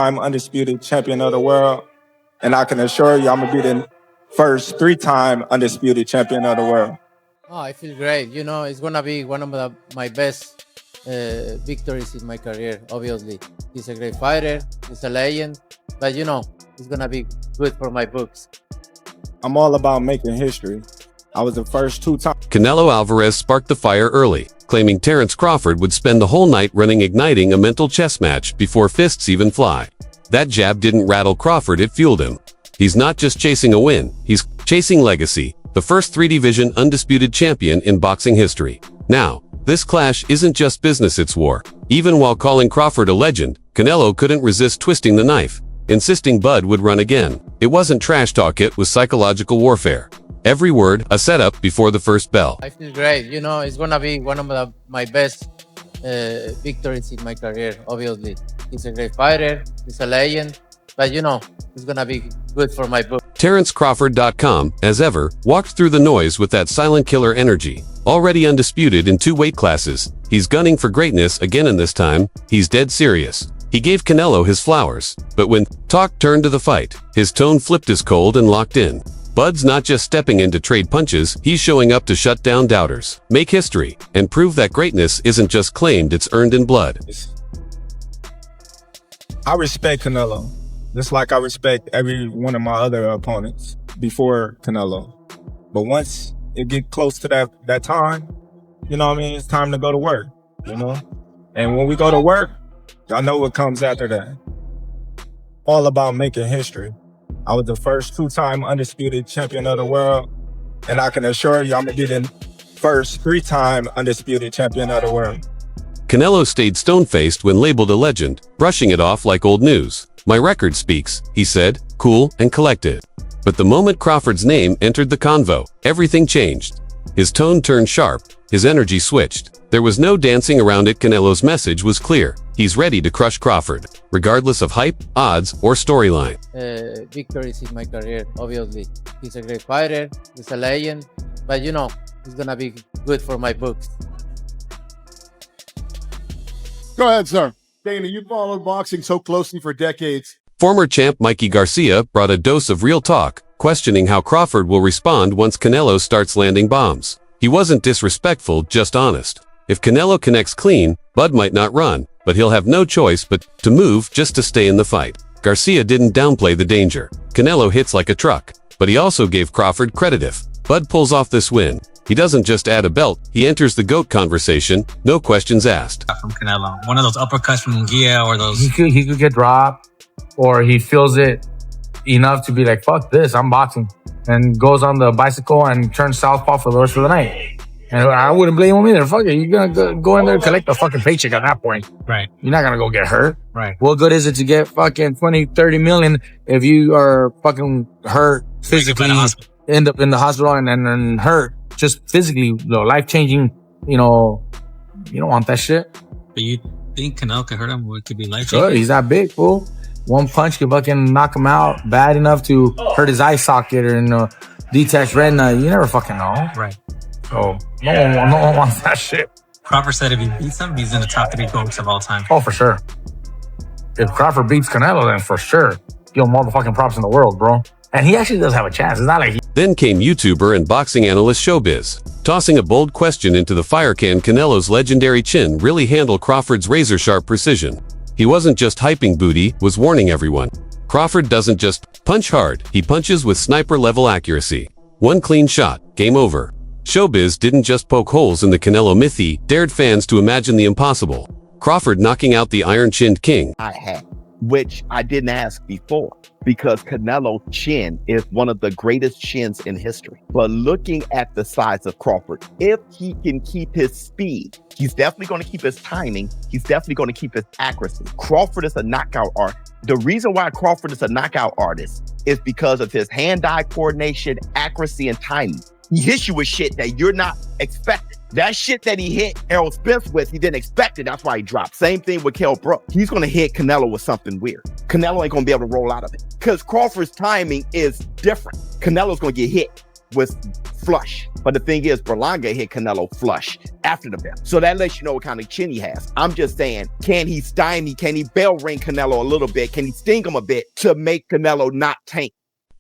I'm undisputed champion of the world, and I can assure you I'm going to be the first 3-time undisputed champion of the world. Oh, I feel great. You know, it's going to be one of my best victories in my career, obviously. He's a great fighter. He's a legend. But, you know, it's going to be good for my books. I'm all about making history. I was the first 2-time. Canelo Alvarez sparked the fire early, claiming Terence Crawford would spend the whole night igniting a mental chess match before fists even fly. That jab didn't rattle Crawford, it fueled him. He's not just chasing a win, he's chasing legacy, the first 3-division undisputed champion in boxing history. Now, this clash isn't just business, it's war. Even while calling Crawford a legend, Canelo couldn't resist twisting the knife, insisting Bud would run again. It wasn't trash talk, it was psychological warfare. Every word, a setup before the first bell. I feel great. You know, it's going to be one of my best victories in my career, obviously. He's a great fighter. He's a legend. But, you know, it's going to be good for my book. TerenceCrawford.com, as ever, walked through the noise with that silent killer energy. Already undisputed in 2 weight classes, he's gunning for greatness again, and this time, he's dead serious. He gave Canelo his flowers, but when talk turned to the fight, his tone flipped as cold and locked in. Bud's not just stepping in to trade punches, he's showing up to shut down doubters, make history, and prove that greatness isn't just claimed, it's earned in blood. I respect Canelo, just like I respect every one of my other opponents before Canelo. But once it get close to that time, you know what I mean, it's time to go to work, you know? And when we go to work, I know what comes after that. All about making history. I was the first 2-time undisputed champion of the world, and I can assure you I'm going to be the first 3-time undisputed champion of the world. Canelo stayed stone-faced when labeled a legend, brushing it off like old news. My record speaks, he said, cool and collected. But the moment Crawford's name entered the convo, everything changed. His tone turned sharp, his energy switched. There was no dancing around it. Canelo's message was clear. He's ready to crush Crawford, regardless of hype, odds, or storyline. Victories in my career, obviously. He's a great fighter. He's a legend. But, you know, it's going to be good for my books. Go ahead, sir. Dana, you followed boxing so closely for decades. Former champ Mikey Garcia brought a dose of real talk, questioning how Crawford will respond once Canelo starts landing bombs. He wasn't disrespectful, just honest. If Canelo connects clean, Bud might not run, but he'll have no choice but to move just to stay in the fight. Garcia didn't downplay the danger. Canelo hits like a truck, but he also gave Crawford credit. If Bud pulls off this win, he doesn't just add a belt, he enters the GOAT conversation, no questions asked. From Canelo, one of those uppercuts from Munguia or those... He could get dropped, or he feels it enough to be like, fuck this, I'm boxing. And goes on the bicycle and turns southpaw for the rest of the night. And I wouldn't blame him either. Fuck it, you're gonna go in there and collect the fucking paycheck at that point. Right. You're not gonna go get hurt. Right. What good is it to get fucking 20, 30 million if you are fucking hurt physically, end up in the hospital and hurt just physically, life-changing, you know, you don't want that shit. But you think Canelo could hurt him? Or it could be life-changing? Sure, he's that big, fool. One punch could fucking knock him out bad enough to hurt his eye socket or detached retina. You never fucking know. Right. So no one wants that shit. Crawford said if he beats him, he's in the top 3 GOATs of all time. Oh, for sure. If Crawford beats Canelo, then for sure, give him all the fucking props in the world, bro. And he actually does have a chance. It's not like Then came YouTuber and boxing analyst Showbiz, tossing a bold question into the fire. Can Canelo's legendary chin really handle Crawford's razor-sharp precision? He wasn't just hyping booty, was warning everyone. Crawford doesn't just punch hard, he punches with sniper-level accuracy. One clean shot, game over. Showbiz didn't just poke holes in the Canelo myth, he dared fans to imagine the impossible. Crawford knocking out the iron-chinned king. I had, which I didn't ask before, because Canelo's chin is one of the greatest chins in history. But looking at the size of Crawford, if he can keep his speed, he's definitely going to keep his timing. He's definitely going to keep his accuracy. Crawford is a knockout artist. The reason why Crawford is a knockout artist is because of his hand-eye coordination, accuracy, and timing. He hits you with shit that you're not expecting. That shit that he hit Errol Spence with, he didn't expect it. That's why he dropped. Same thing with Kell Brook. He's going to hit Canelo with something weird. Canelo ain't going to be able to roll out of it because Crawford's timing is different. Canelo's going to get hit with flush. But the thing is, Berlanga hit Canelo flush after the bell. So that lets you know what kind of chin he has. I'm just saying, can he stymie? Can he bell ring Canelo a little bit? Can he sting him a bit to make Canelo not tank?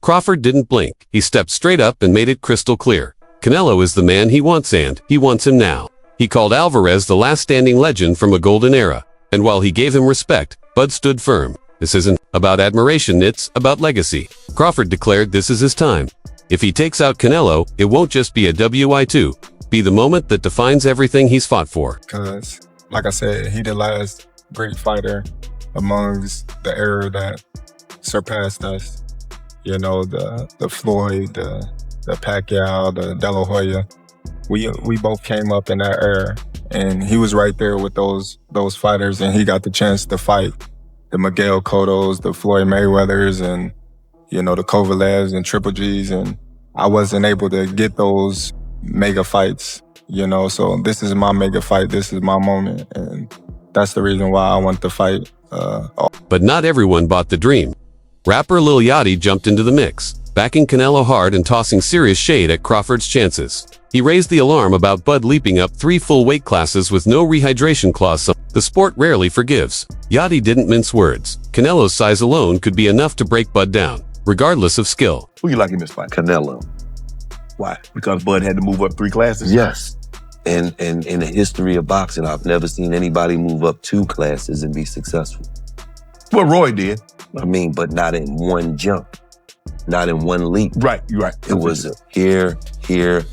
Crawford didn't blink. He stepped straight up and made it crystal clear. Canelo is the man he wants, and he wants him now. He called Alvarez the last standing legend from a golden era. And while he gave him respect, Bud stood firm. This isn't about admiration, it's about legacy. Crawford declared this is his time. If he takes out Canelo, it won't just be a WI2, be the moment that defines everything he's fought for. Because, like I said, he the last great fighter amongst the era that surpassed us. You know, the Floyd, the Pacquiao, the De La Hoya. We both came up in that era, and he was right there with those fighters, and he got the chance to fight the Miguel Cottos, the Floyd Mayweathers, and you know, the Kovalevs and Triple Gs, and I wasn't able to get those mega fights, you know, so this is my mega fight, this is my moment, and that's the reason why I want to fight. But not everyone bought the dream. Rapper Lil Yachty jumped into the mix, backing Canelo hard and tossing serious shade at Crawford's chances. He raised the alarm about Bud leaping up 3 full weight classes with no rehydration clause. The sport rarely forgives. Yachty didn't mince words. Canelo's size alone could be enough to break Bud down, regardless of skill. Who you like in this fight? Canelo. Why? Because Bud had to move up 3 classes? Yes. And in the history of boxing, I've never seen anybody move up 2 classes and be successful. Well, Roy did. I mean, but not in one jump. Not in one leap. Right, you're right. It was here,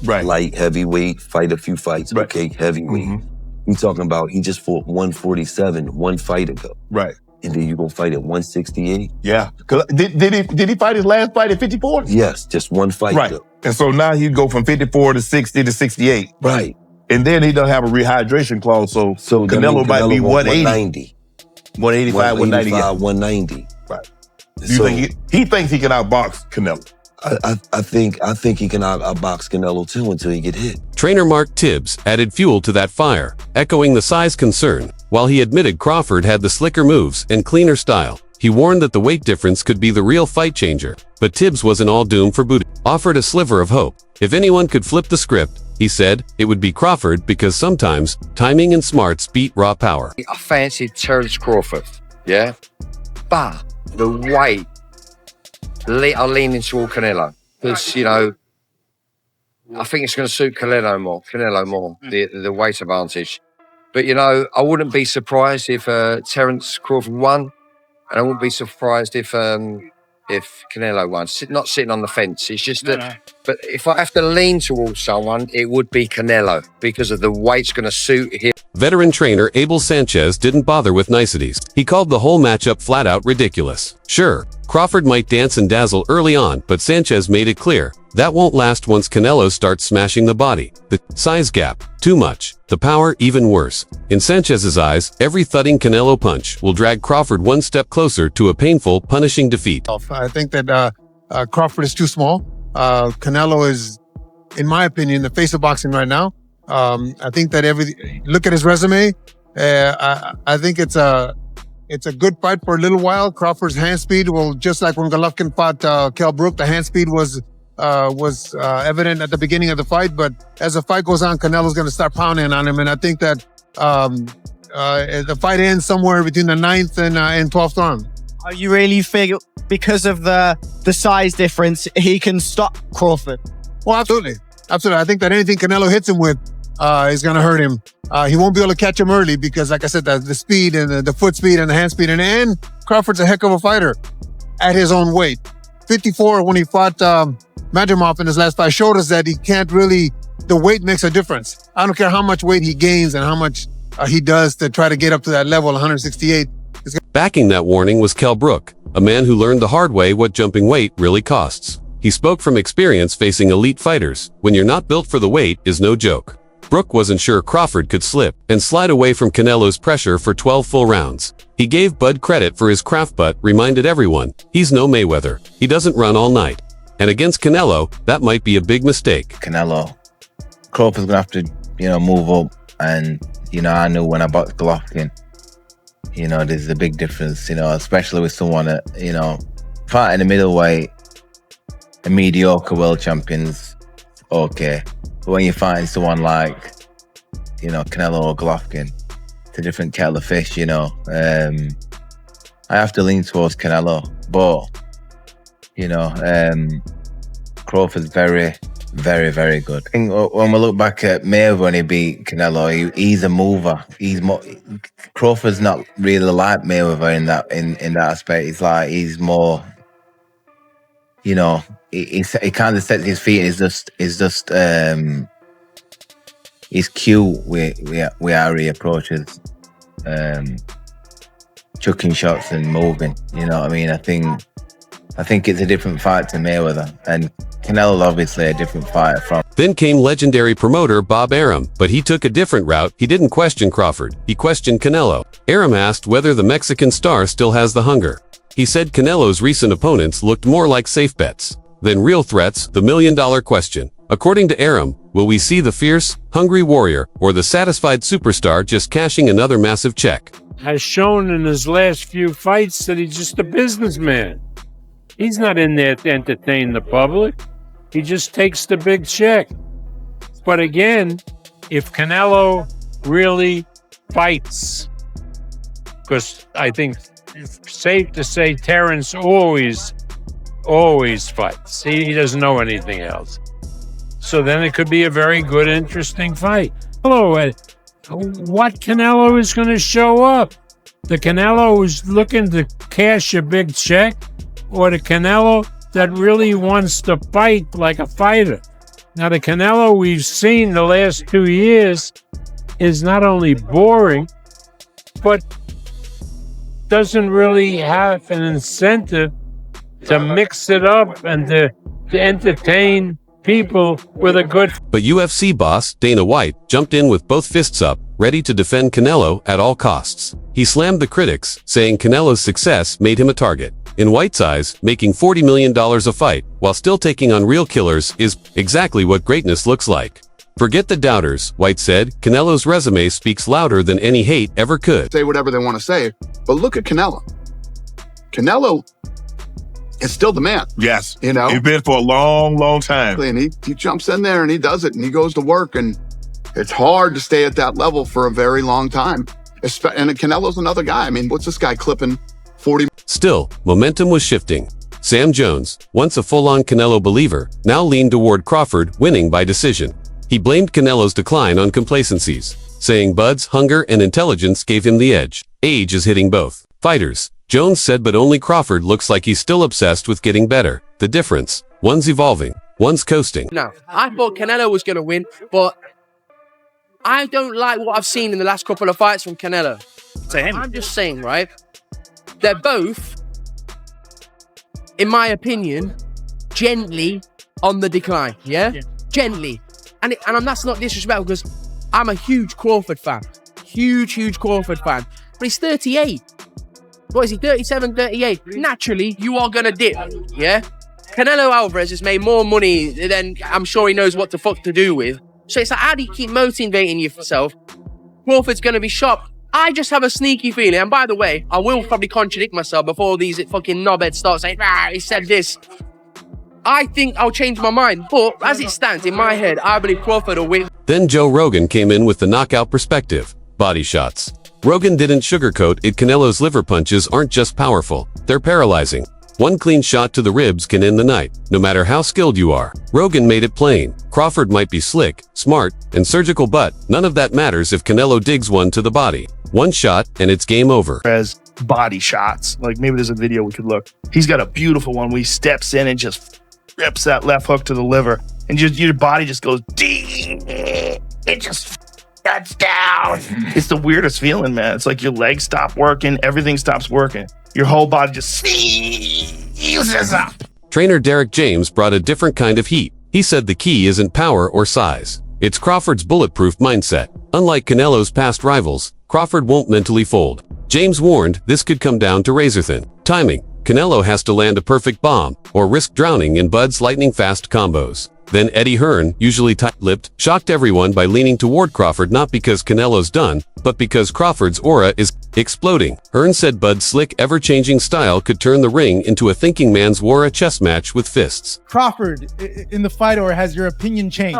right. Light, heavyweight, fight a few fights, right. Okay, heavyweight. Mm-hmm. We talking about he just fought 147 one fight ago. Right. And then you gonna fight at 168? Yeah. Did he fight his last fight at 54? Yes, just one fight right. though. And so now he'd go from 54 to 60 to 68. Right. And then he don't have a rehydration clause, so Canelo might be 180. 185, 190. 190. Right. You think he thinks he can outbox Canelo? I think he can outbox Canelo too until he get hit. Trainer Mark Tibbs added fuel to that fire, echoing the size concern. While he admitted Crawford had the slicker moves and cleaner style, he warned that the weight difference could be the real fight changer. But Tibbs wasn't all doomed for booty. Offered a sliver of hope. If anyone could flip the script, he said, it would be Crawford because sometimes timing and smarts beat raw power. I fancied Terence Crawford, yeah? But the weight, I'm leaning toward Canelo. Because, you know, I think it's going to suit Canelo more, the weight advantage. But, you know, I wouldn't be surprised if Terence Crawford won. And I wouldn't be surprised if Canelo won. Not sitting on the fence. It's just that. But if I have to lean towards someone, it would be Canelo because of the weight's going to suit him. Veteran trainer Abel Sanchez didn't bother with niceties. He called the whole matchup flat out ridiculous. Sure, Crawford might dance and dazzle early on, but Sanchez made it clear that won't last once Canelo starts smashing the body. The size gap, too much. The power, even worse. In Sanchez's eyes, every thudding Canelo punch will drag Crawford one step closer to a painful, punishing defeat. I think that Crawford is too small. Canelo is, in my opinion, the face of boxing right now. I think that look at his resume. I think it's a good fight for a little while. Crawford's hand speed will, just like when Golovkin fought Kell Brook, the hand speed was evident at the beginning of the fight. But as the fight goes on, Canelo's going to start pounding on him, and I think that the fight ends somewhere between the 9th and 12th round. You really feel because of the size difference, he can stop Crawford? Well, absolutely. I think that anything Canelo hits him with is going to hurt him. He won't be able to catch him early because, like I said, the speed and the foot speed and the hand speed. And Crawford's a heck of a fighter at his own weight. 54, when he fought Madrimov in his last fight, showed us that he can't really, the weight makes a difference. I don't care how much weight he gains and how much he does to try to get up to that level, 168. Backing that warning was Kell Brook, a man who learned the hard way what jumping weight really costs. He spoke from experience facing elite fighters. When you're not built for the weight is no joke. Brook wasn't sure Crawford could slip and slide away from Canelo's pressure for 12 full rounds. He gave Bud credit for his craft but reminded everyone, he's no Mayweather. He doesn't run all night. And against Canelo, that might be a big mistake. Crawford's gonna have to, move up. And, I knew when I boxed Golovkin, there's a big difference, especially with someone that, fighting the middleweight, a mediocre world champions, okay. But when you find someone like, you know, Canelo or Golovkin, it's a different kettle of fish, you know. I have to lean towards Canelo, but, you know, Crawford's very, very, very good. I think when we look back at Mayweather when he beat Canelo, he's a mover. He's more. Crawford's not really like Mayweather in that aspect. He's more. You know, he kind of sets his feet. He's cute with how he approaches, chucking shots and moving. You know what I mean? I think it's a different fight to Mayweather, and Canelo's obviously a different fighter from. Then came legendary promoter Bob Arum, but he took a different route. He didn't question Crawford, he questioned Canelo. Arum asked whether the Mexican star still has the hunger. He said Canelo's recent opponents looked more like safe bets than real threats, the million-dollar question. According to Arum, will we see the fierce, hungry warrior or the satisfied superstar just cashing another massive check? Has shown in his last few fights that he's just a businessman. He's not in there to entertain the public. He just takes the big check. But again, if Canelo really fights, because I think it's safe to say Terence always fights. He doesn't know anything else. So then it could be a very good, interesting fight. What Canelo is going to show up? The Canelo who's looking to cash a big check, or the Canelo that really wants to fight like a fighter? Now, the Canelo we've seen the last 2 years is not only boring, but doesn't really have an incentive to mix it up and to entertain people with a good. But UFC boss Dana White jumped in with both fists up, ready to defend Canelo at all costs. He slammed the critics, saying Canelo's success made him a target. In White's eyes, making $40 million a fight while still taking on real killers is exactly what greatness looks like. Forget the doubters, White said. Canelo's resume speaks louder than any hate ever could. Say whatever they want to say, but look at Canelo. Canelo is still the man. Yes. You know? He's been for a long, long time. And he jumps in there and he does it and he goes to work, and it's hard to stay at that level for a very long time. And Canelo's another guy. I mean, what's this guy clipping 40? Still, momentum was shifting. Sam Jones, once a full-on Canelo believer, now leaned toward Crawford winning by decision. He blamed Canelo's decline on complacencies, saying Bud's hunger and intelligence gave him the edge. Age is hitting both fighters, Jones said, but only Crawford looks like he's still obsessed with getting better. The difference, one's evolving, one's coasting. No, I thought Canelo was going to win, but I don't like what I've seen in the last couple of fights from Canelo. Same. I'm just saying, right? They're both, in my opinion, gently on the decline, yeah? Gently. And that's not disrespectful, because I'm a huge Crawford fan. Huge Crawford fan. But he's 38. What is he, 37, 38? Naturally, you are going to dip, yeah? Canelo Alvarez has made more money than I'm sure he knows what the fuck to do with. So it's like, how do you keep motivating yourself? Crawford's going to be shocked. I just have a sneaky feeling, and by the way, I will probably contradict myself before these fucking knobheads start saying, he said this. I think I'll change my mind, but as it stands in my head, I believe Crawford will win. Then Joe Rogan came in with the knockout perspective. Body shots. Rogan didn't sugarcoat it. Canelo's liver punches aren't just powerful, they're paralyzing. One clean shot to the ribs can end the night, no matter how skilled you are. Rogan made it plain. Crawford might be slick, smart, and surgical, but none of that matters if Canelo digs one to the body. One shot, and it's game over. As body shots, like maybe there's a video we could look. He's got a beautiful one where he steps in and just rips that left hook to the liver, and just your body just goes ding. It just shuts down. It's the weirdest feeling, man. It's like your legs stop working, everything stops working. Your whole body just seizes up. Trainer Derek James brought a different kind of heat. He said the key isn't power or size. It's Crawford's bulletproof mindset. Unlike Canelo's past rivals, Crawford won't mentally fold. James warned this could come down to razor-thin timing. Canelo has to land a perfect bomb or risk drowning in Bud's lightning-fast combos. Then Eddie Hearn, usually tight-lipped, shocked everyone by leaning toward Crawford not because Canelo's done, but because Crawford's aura is exploding. Hearn said Bud's slick, ever-changing style could turn the ring into a thinking man's war chess match with fists. Crawford in the fight, or has your opinion changed?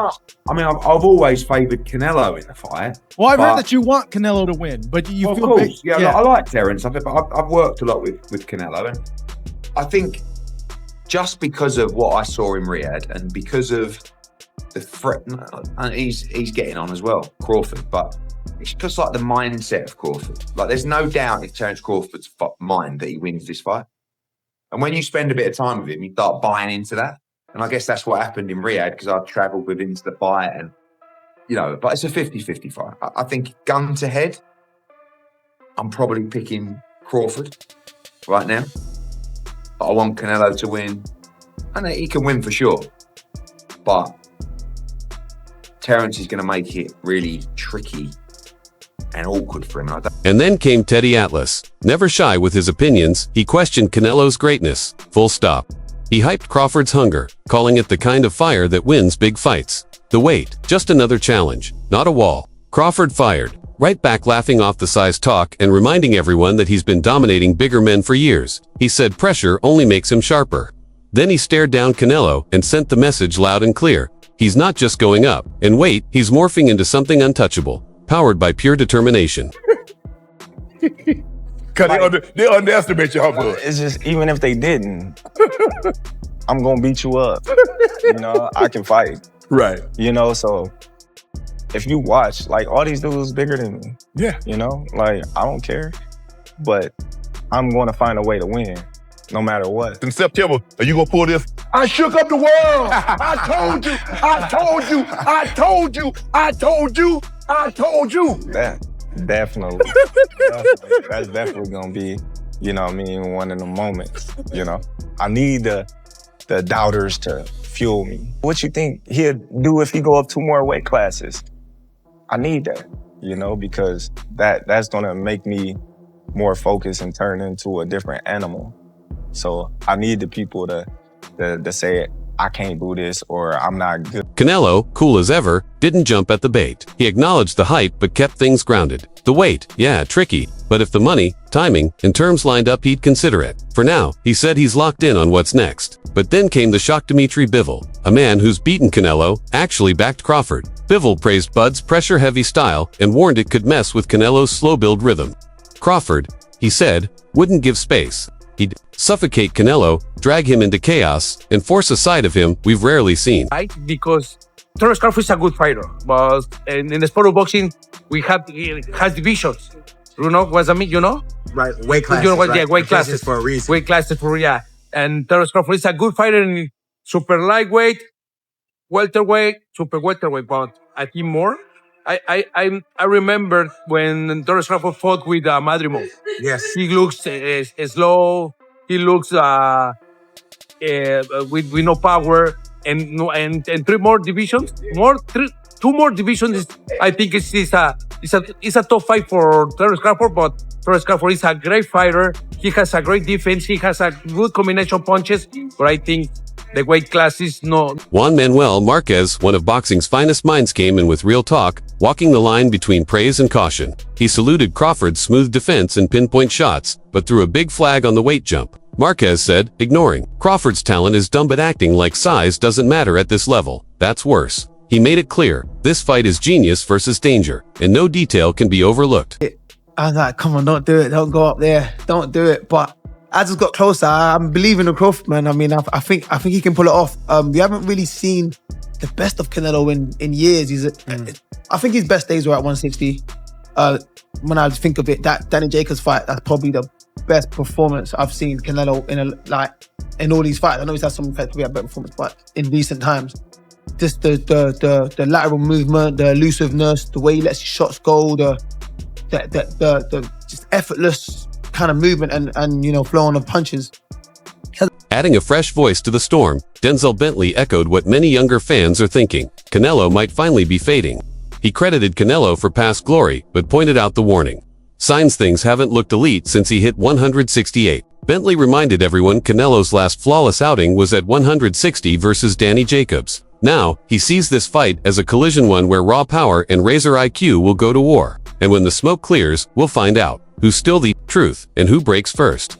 I mean, I've always favoured Canelo in the fight. Well, I've heard that you want Canelo to win, but you feel course, big. yeah, I like Terence. I've worked a lot with Canelo, and I think just because of what I saw in Riyadh and because of the threat, and he's getting on as well, Crawford, but it's just like the mindset of Crawford. Like, there's no doubt in Terence Crawford's mind that he wins this fight. And when you spend a bit of time with him, you start buying into that. And I guess that's what happened in Riyadh, because I travelled with him to the fight, and, you know, but it's a 50-50 fight. I think gun to head, I'm probably picking Crawford right now. But I want Canelo to win. And he can win for sure. But Terence is going to make it really tricky and awkward for him. And then came Teddy Atlas. Never shy with his opinions, he questioned Canelo's greatness. Full stop. He hyped Crawford's hunger, calling it the kind of fire that wins big fights. The weight, just another challenge, not a wall. Crawford fired, right back laughing off the size talk and reminding everyone that he's been dominating bigger men for years. He said pressure only makes him sharper. Then he stared down Canelo and sent the message loud and clear. He's not just going up in weight, he's morphing into something untouchable, powered by pure determination. Because they underestimate your blood. It's just, even if they didn't, I'm going to beat you up. You know, I can fight. Right. You know, so if you watch, like, all these dudes bigger than me. Yeah. You know, like, I don't care. But I'm going to find a way to win, no matter what. In September, are you going to pull this? I shook up the world. I told you. I told you. I told you. I told you. I told you. That, definitely. That's definitely going to be, you know what I mean, one of the moments, you know. I need the doubters to fuel me. What you think he'd do if he go up 2 more weight classes? I need that, you know, because that's going to make me more focused and turn into a different animal. So I need the people to say, I can't do this, or I'm not good. Canelo, cool as ever, didn't jump at the bait. He acknowledged the hype but kept things grounded. The weight, yeah, tricky, but if the money, timing, and terms lined up, he'd consider it. For now, he said he's locked in on what's next. But then came the shock. Dmitry Bivol, a man who's beaten Canelo, actually backed Crawford. Bivol praised Bud's pressure-heavy style and warned it could mess with Canelo's slow-build rhythm. Crawford, he said, wouldn't give space. He'd suffocate Canelo, drag him into chaos, and force a side of him we've rarely seen. Right? Because Terence Crawford is a good fighter, but in the sport of boxing, it has divisions. You know what I mean? You know? Right, weight classes. You know what? Right? Yeah, weight classes for a reason. Weight classes for, yeah. And Terence Crawford is a good fighter in super lightweight, welterweight, super welterweight, but I think more. I remember when Terence Crawford fought with Madrimov. Yes. He looks slow. He looks with no power, and 3 more divisions. 2 more divisions. I think it's a top fight for Terence Crawford. But Terence Crawford is a great fighter. He has a great defense. He has a good combination punches. But I think the weight class is no. Juan Manuel Marquez, one of boxing's finest minds, came in with real talk, walking the line between praise and caution. He saluted Crawford's smooth defense and pinpoint shots, but threw a big flag on the weight jump. Marquez said, ignoring, Crawford's talent is dumb, but acting like size doesn't matter at this level. That's worse. He made it clear, this fight is genius versus danger, and no detail can be overlooked. I was like, come on, don't do it. Don't go up there. Don't do it. But I just got closer. I'm believing in Crawford, man. I mean, I think he can pull it off. We haven't really seen the best of Canelo in years. I think his best days were at 160. When I think of it, that Danny Jacobs fight, that's probably the best performance I've seen Canelo in all these fights. I know he's had some fights probably had better performance, but in recent times, just the lateral movement, the elusiveness, the way he lets his shots go, the just effortless kind of movement and you know, flowing of punches. Adding a fresh voice to the storm, Denzel Bentley echoed what many younger fans are thinking. Canelo might finally be fading. He credited Canelo for past glory, but pointed out the warning. Signs things haven't looked elite since he hit 168. Bentley reminded everyone Canelo's last flawless outing was at 160 versus Danny Jacobs. Now, he sees this fight as a collision one where raw power and razor IQ will go to war. And when the smoke clears, we'll find out who's still the truth and who breaks first.